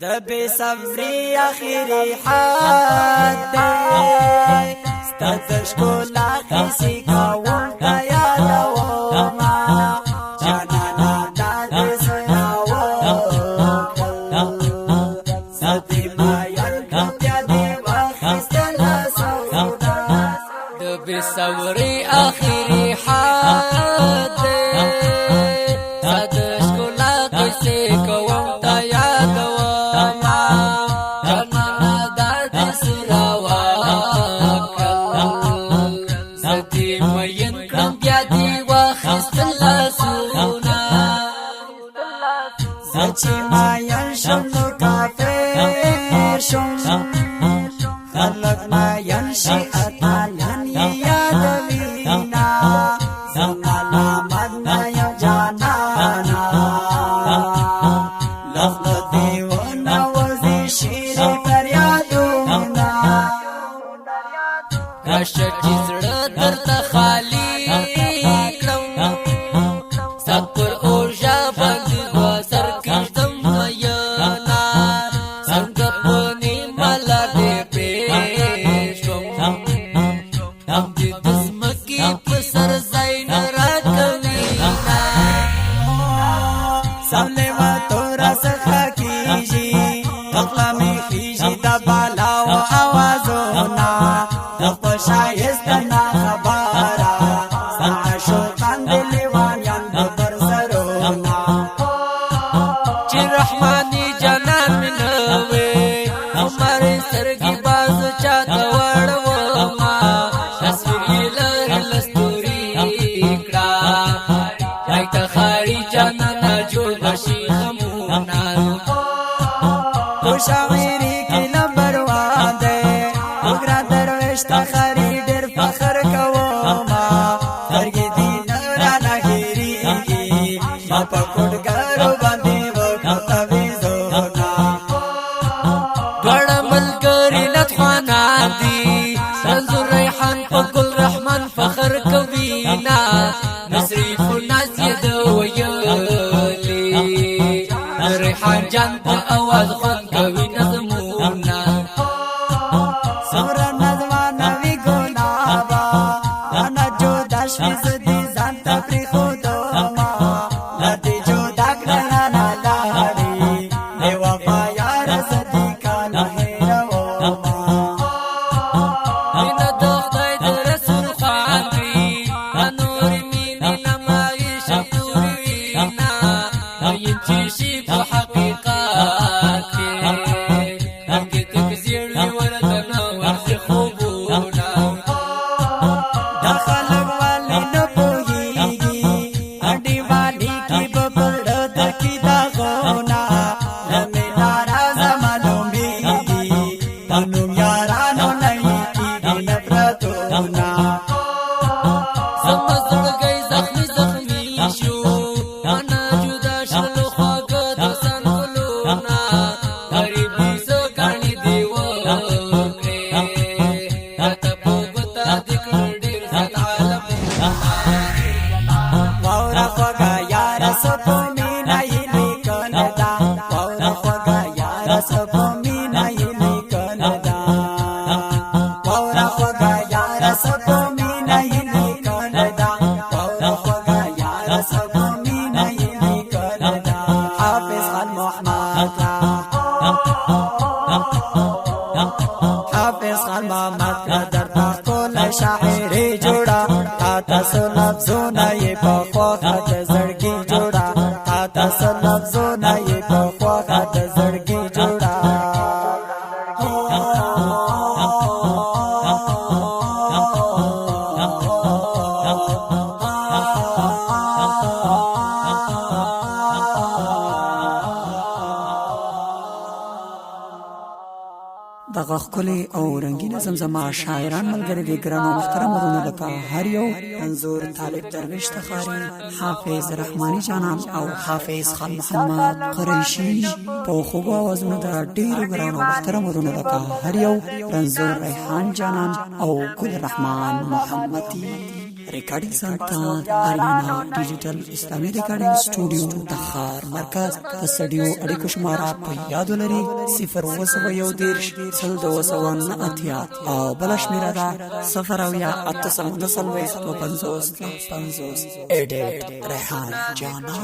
د بے صبری اخیری حد دے ستاد شکولا کسی کاون تا یادوما جانانا داد سناوکل سدی ماین کم دیادی وخستل سودا د بے صبری اخیری حد دے ستاد شکولا کسی کاون تا یادوما جانانا داد سناوکل سدی ماین کم دیادی وخستل سودا سچی ماین شم نو کافر شم خلق ماین شی اتالن یادوینا زمالا مدنا یو جانانا لفظ دیونا وزی شیر فریادونا راشه چې زړه درته خالی کړم سپر اوژه باندې سر کښتم مینا څنګه په نیمه لار دې پېښ شوم هم دې د ځمکې په سر ځای نه راکوینه سمله و تورا څخه کیږي غلا می خيږي د بالا او आवाजونه د شایست نه خبره سعشو قاندل لیوان د برسرونا چې رحماني جانان منوي عمر سترګي باز چاته وړوما تصویر لري لستوري کړه لایت خاري جانان جوړ بشي خمونا تو شاعری کی نمبر 1 ده وګرا درويش تخري ډېر فخر کوما درګي دین را نګيري ما په کوډګارو باندې وکړه ویزونا ګړ ملګری لطفانا دي رنزور ریحان په ګل رحمان فخر کوینا نصریف الناس يد ویلي ریحان جان په आवाज خون کوي نظمونه سورا نظمانا وی گنابا انا جو داشوی زدی زانتا پری خودوما لدی جو داکنا نالاری لی وفا یار زدی کالا حیروما مینا د خدای د رسول خوان وي نور مینې نمایي شکوري وینا مین چې شي په حقیقت کې هرګې تک زیړوي ورته نه ورځي خوبونه دا خلق والی نپوهیگی اڈی والی کی بپڑا دکی دا غونا لمی نارازا معلومیگی انم یارانو نئی کی نفرتونا زما زړګی زخمی زخمی شو انا جدا شلو خواږه دوستان ګلونه غریبي زه ګاڼې دې وکړې راته په ګوته دې کړ ډېر زیات عالمونه واورا خوگا یار سپو مینا یلی کندا واورا خوگا یار سپو مینا یلی کندا واورا خوگا یار سپو مینا یلی کندا واورا خوگا یار سپو مینا یلی کندا حافظ خان محمد حافظ خان محمد کا در پاکول شاعری جوڑا تا سو لفظونه یې په خواخه د زړګي جوړه تا سو لفظونه یې په خواخه د زړګي جوړه دغه ښکلي او رنګینه زمزمه شاعران ملګري دي ګرانو محترمانو لکه هر یو منظور طالب درویش تخاری حافظ رحماني جانان او حافظ خان محمد قریشي په خوږو اوازونو د ډېرو ګرانو محترمانو لکه هر یو منظور ریحان جانان او ګل رحمان محمدي ریکارډینګ سنټر اریانا ډیجیټل اسلامي ریکارډینګ سټوډیو د خار مرکز د سټوډیو اړیکو شماره په یاد ولرئ 0 او بل شمیره ده 0 ایډیټ ریحان جانا.